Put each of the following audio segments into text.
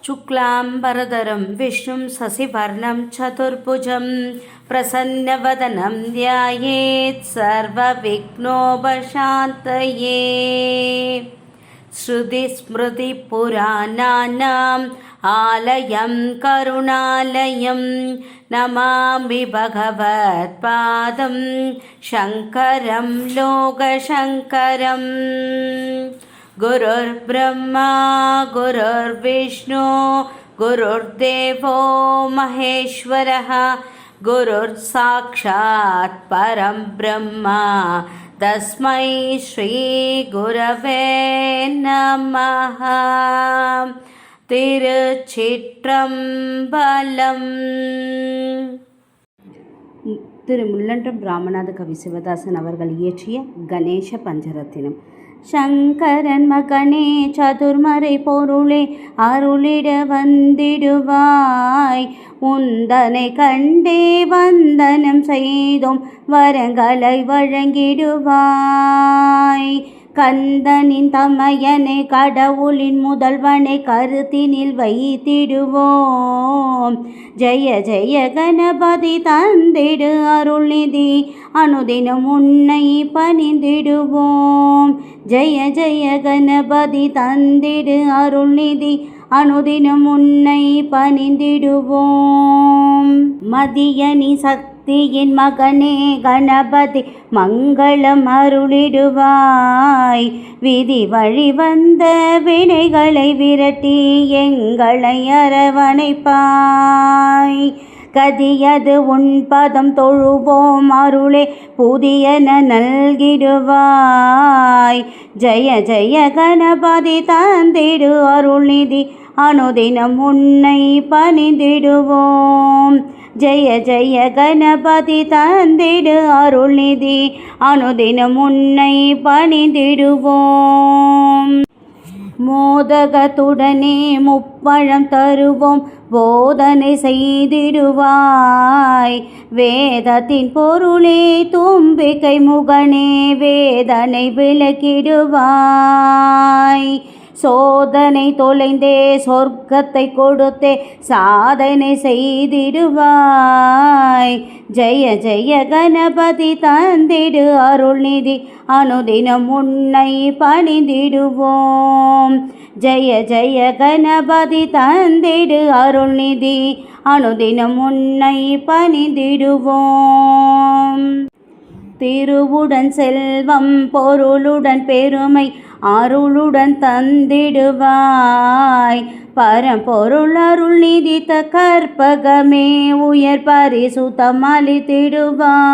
शुक्लाम्बरधरं विष्णुं शशिवर्णं चतुर्भुजं प्रसन्नवदनं ध्यायेत् सर्वविघ्नोपशान्तये। श्रुतिस्मृतिपुराणानाम् आलयं करुणालयं नमामि भगवत्पादं शङ्करं लोकशङ्करम्। गुरुर्ब्रह्मा गुरुर्विष्णु गुरुर्देवो महेश्वरः गुरुर्साक्षात् परं ब्रह्म तस्मै श्रीगुरवे नमः। திருச்சிற்றம்பலம். திரு முள்ளன்றம் ராமநாத கவி சிவதாசன் அவர்கள் இயற்றிய கணேச பஞ்சரத்தினம். சங்கரன் மகனே சதுர்மறை பொருளே அருளிட வந்திடுவாய், உந்தனை கண்டே வந்தனம் செய்தோம் வரங்களை வழங்கிடுவாய். கந்தனின் தமையனை கடவுளின் முதல்வனை கருத்தினில் வைத்திடுவோம். ஜெய ஜெய கணபதி தந்திடு அருள்நிதி அனுதினம் உன்னை பணிந்திடுவோம். ஜெய ஜெய கணபதி தந்திடு அருள்நிதி அனுதினம் உன்னை பணிந்திடுவோம். மதியனி சக்தியின் மகனே கணபதி மங்களம் அருளிடுவாய். விதி வழி வந்த வினைகளை விரட்டி எங்களை அரவணைப்பாய். கதியது உன் பதம் தொழுவோம் அருளே புதியன நல்கிடுவாய். ஜெய ஜெய கணபதி தந்திடு அருள்நிதி அனுதினம் உன்னை பணிந்திடுவோம். ஜெய ஜெய கணபதி தந்திடு அருள்நிதி அனுதினம் உன்னை பணிந்திடுவோம். மோதகத்துடனே முப்பழம் தருவோம் போதனை செய்திடுவாய். வேதத்தின் பொருளே தும்பிக்கை முகனே வேதனை விளக்கிடுவாய். சோதனை தொலைந்தே சொர்க்கத்தை கொடுத்தே சாதனை செய்திடுவாய். ஜெய ஜெய கணபதி தந்திடு அருள்நிதி அனுதினம் உன்னை பணிந்திடுவோம். ஜெய ஜெய கணபதி தந்திடு அருள்நிதி அனுதினம் உன்னை பணிந்திடுவோம். திருவுடன் செல்வம் பொருளுடன் பெருமை அருளுடன் தந்திடுவாய். பரம்பொருள் அருள்நிதி கற்பகமே உயர் பரிசுத்தம் அளித்திடுவாய்.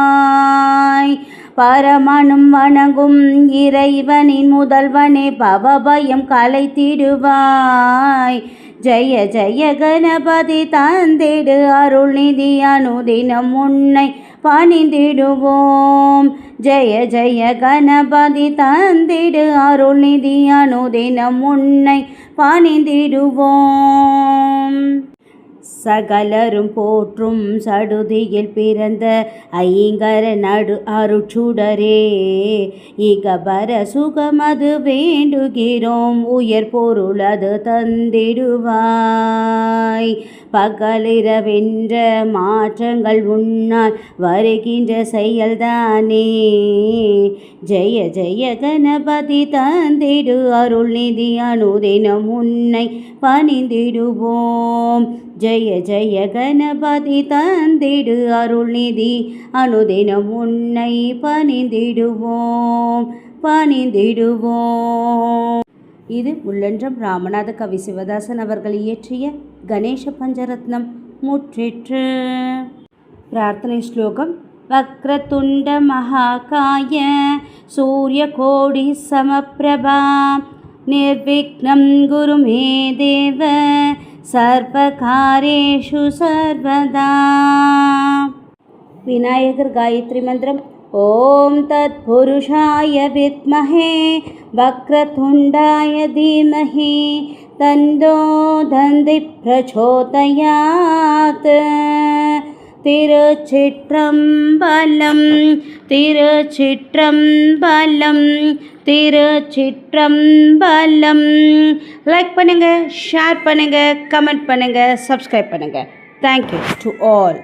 பரமனும் வணங்கும் இறைவனின் முதல்வனே பவபயம் கலைத்திடுவாய். ஜெய ஜெய கணபதி தந்திடு அருள்நிதி அனுதினம் உன்னை பணிந்திடுவோம். ஜெய ஜெய கணபதி தந்திடு அருள்நிதி அனுதினம் உன்னை பணிந்திடுவோம். சகலரும் போற்றும் சடுதியில் பிறந்த ஐங்கர நடு அருட்சுடரே இகபர சுகமது வேண்டுகிறோம் உயர் பொருள் அது தந்திடுவாய். பகலிரவென்ற மாற்றங்கள் உன்னால் வருகின்ற செயல்தானே. ஜெய ஜெய கணபதி தந்திடு அருள்நிதி அனுதினம் உன்னை பணிந்திடுவோம். ஜெய ஜெய கணபதி தந்திடு அருள்நிதி அனுதினம் உன்னை பணிந்திடுவோம் பணிந்திடுவோம். இது முள்ளன்றம் ராமநாத கவி சிவதாசன் அவர்கள் இயற்றிய கணேச பஞ்சரத்னம் முற்றிற்று. பிரார்த்தனை ஸ்லோகம். வக்ரதுண்ட மகாகாய சூரியகோடி சமப்பிரபா நிர்விக்னம் குரு மே தேவ சர்வகாரேஷு சர்வதா. விநாயகர் காயத்ரி மந்திரம். ஓம் தத் புருஷாய வித்மஹே வக்ரதுண்டாய தீமஹி தந்தோ தந்தி பிரச்சோதயாத். திருச்சிற்றம்பலம் திருச்சிற்றம்பலம் திருச்சிற்றம்பலம். லைக் பண்ணுங்கள், ஷேர் பண்ணுங்கள், கமெண்ட் பண்ணுங்கள், சப்ஸ்கிரைப் பண்ணுங்கள். Thank you to all.